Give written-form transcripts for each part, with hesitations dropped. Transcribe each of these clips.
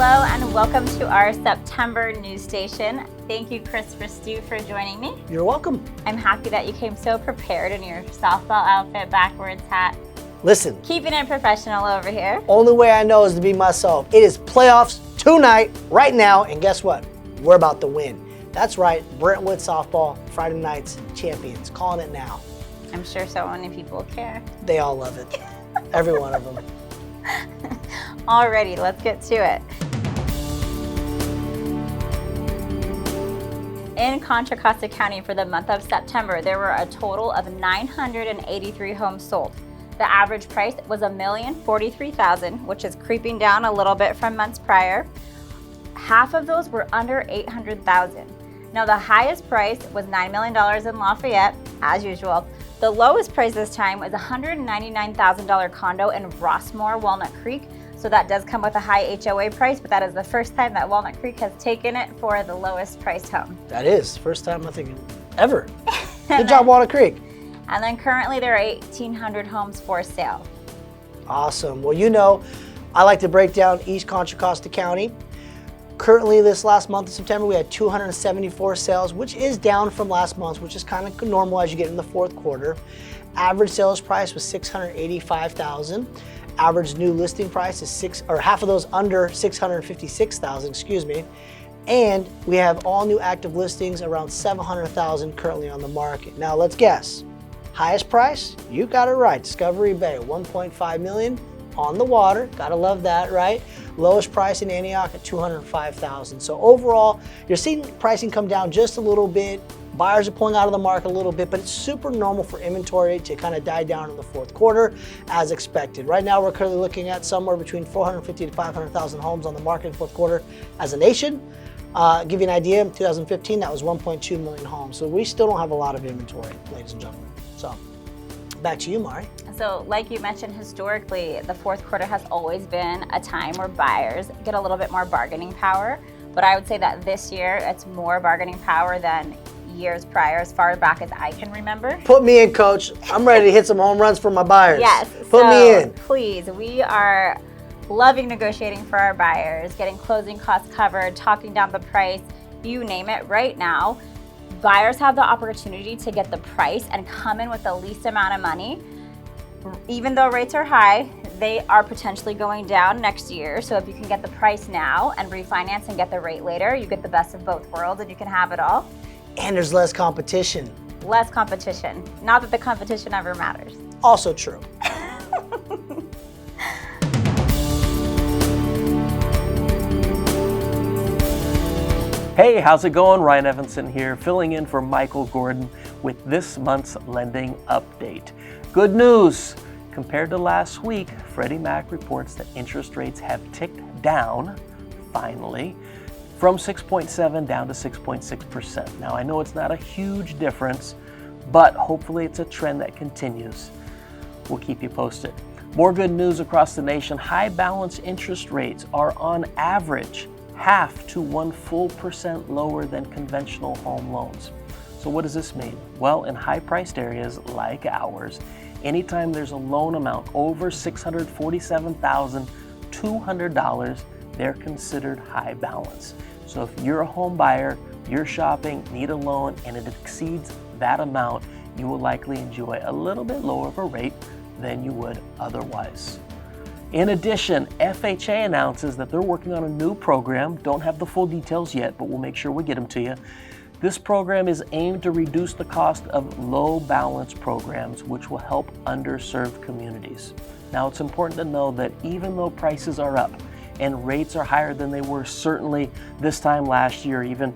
Hello and welcome to our September news station. Thank you, Chris Ristau, for joining me. You're welcome. I'm happy that you came so prepared in your softball outfit, backwards hat. Listen. Keeping it professional over here. Only way I know is to be myself. It is playoffs tonight, right now, and guess what? We're about to win. That's right, Brentwood softball, Friday nights champions. Calling it now. I'm sure so many people care. They all love it. Every one of them. Alrighty, let's get to it. In Contra Costa County for the month of September, there were a total of 983 homes sold. The average price was $1,043,000, which is creeping down a little bit from months prior. Half of those were under $800,000. Now the highest price was $9 million in Lafayette, as usual. The lowest price this time was a $199,000 condo in Rossmore, Walnut Creek. So that does come with a high HOA price, but that is the first time that Walnut Creek has taken it for the lowest priced home. That is, first time I think ever. Good job, Walnut Creek. And then currently there are 1,800 homes for sale. Awesome. Well, you know, I like to break down East Contra Costa County. Currently, this last month of September, we had 274 sales, which is down from last month, which is kind of normal as you get in the fourth quarter. Average sales price was $685,000. Average new listing price is half of those under $656,000, excuse me. And we have all new active listings, around $700,000 currently on the market. Now let's guess. Highest price, you got it right, Discovery Bay, $1.5 million on the water. Gotta love that, right? Lowest price in Antioch at $205,000. So overall, you're seeing pricing come down just a little bit. Buyers are pulling out of the market a little bit, but it's super normal for inventory to kind of die down in the fourth quarter as expected. Right now, we're currently looking at somewhere between 450 to 500,000 homes on the market in the fourth quarter as a nation. Give you an idea, in 2015, that was 1.2 million homes. So we still don't have a lot of inventory, ladies and gentlemen. So back to you, Mari. So like you mentioned, historically, the fourth quarter has always been a time where buyers get a little bit more bargaining power. But I would say that this year, it's more bargaining power than years prior, as far back as I can remember. Put me in, coach. I'm ready to hit some home runs for my buyers. Yes. Put me in. Please, we are loving negotiating for our buyers, getting closing costs covered, talking down the price, you name it. Right now, buyers have the opportunity to get the price and come in with the least amount of money. Even though rates are high, they are potentially going down next year. So if you can get the price now and refinance and get the rate later, you get the best of both worlds and you can have it all. And there's less competition. Less competition. Not that the competition ever matters. Also true. Hey, how's it going? Ryan Evanson here, filling in for Michael Gordon with this month's lending update. Good news! Compared to last week, Freddie Mac reports that interest rates have ticked down, finally, from 6.7 down to 6.6%. Now, I know it's not a huge difference, but hopefully it's a trend that continues. We'll keep you posted. More good news across the nation. High balance interest rates are on average 0.5 to 1 full % lower than conventional home loans. So what does this mean? Well, in high-priced areas like ours, anytime there's a loan amount over $647,200, they're considered high balance. So if you're a home buyer, you're shopping, need a loan, and it exceeds that amount, you will likely enjoy a little bit lower of a rate than you would otherwise. In addition, FHA announces that they're working on a new program. Don't have the full details yet, but we'll make sure we get them to you. This program is aimed to reduce the cost of low balance programs, which will help underserved communities. Now, it's important to know that even though prices are up and rates are higher than they were certainly this time last year, even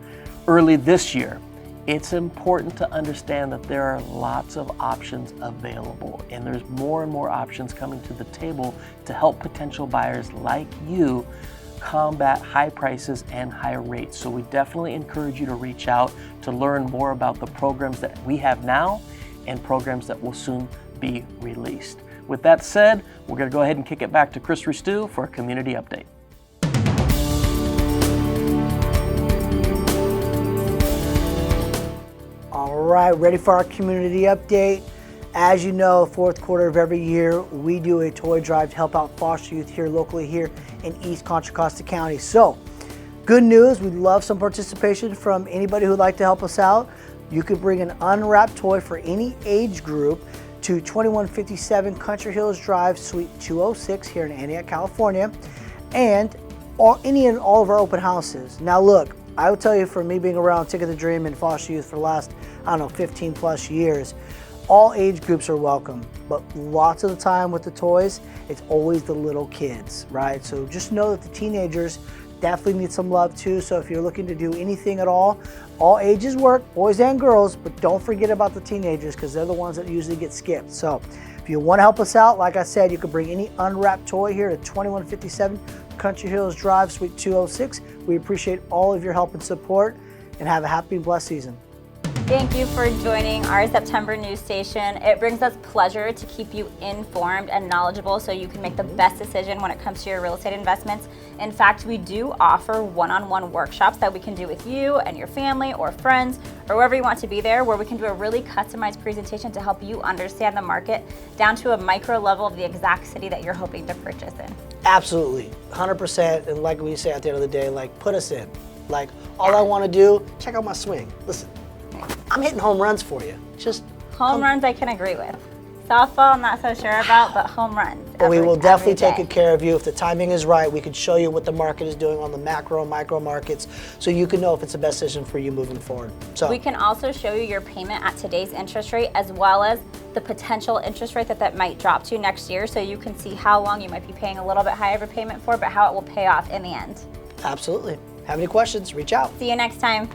early this year, it's important to understand that there are lots of options available, and there's more and more options coming to the table to help potential buyers like you combat high prices and high rates. So we definitely encourage you to reach out to learn more about the programs that we have now and programs that will soon be released. With that said, we're going to go ahead and kick it back to Chris Ristau for a community update. All right, ready for our community update. As you know, fourth quarter of every year, we do a toy drive to help out foster youth here locally here in East Contra Costa County. So, good news, we'd love some participation from anybody who'd like to help us out. You could bring an unwrapped toy for any age group to 2157 Country Hills Drive, Suite 206 here in Antioch, California, and any and all of our open houses. Now look, I will tell you, from me being around Ticket the Dream and foster youth for the last, 15 plus years, all age groups are welcome, but lots of the time with the toys, it's always the little kids, right? So just know that the teenagers definitely need some love too. So if you're looking to do anything at all ages work, boys and girls, but don't forget about the teenagers because they're the ones that usually get skipped. So if you want to help us out, like I said, you can bring any unwrapped toy here to 2157 Country Hills Drive, Suite 206. We appreciate all of your help and support, and have a happy and blessed season. Thank you for joining our September news station. It brings us pleasure to keep you informed and knowledgeable so you can make the best decision when it comes to your real estate investments. In fact, we do offer one-on-one workshops that we can do with you and your family or friends or wherever you want to be there, where we can do a really customized presentation to help you understand the market down to a micro level of the exact city that you're hoping to purchase in. Absolutely, 100%. And like we say at the end of the day, like, put us in. Like, all I want to do, check out my swing. Listen, I'm hitting home runs for you. Just home runs I can agree with. Softball, I'm not so sure about, but home runs. But we will definitely take good care of you. If the timing is right, we can show you what the market is doing on the macro and micro markets so you can know if it's the best decision for you moving forward. So we can also show you your payment at today's interest rate, as well as the potential interest rate that might drop to next year, so you can see how long you might be paying a little bit higher of a payment for, but how it will pay off in the end. Absolutely. Have any questions, reach out. See you next time.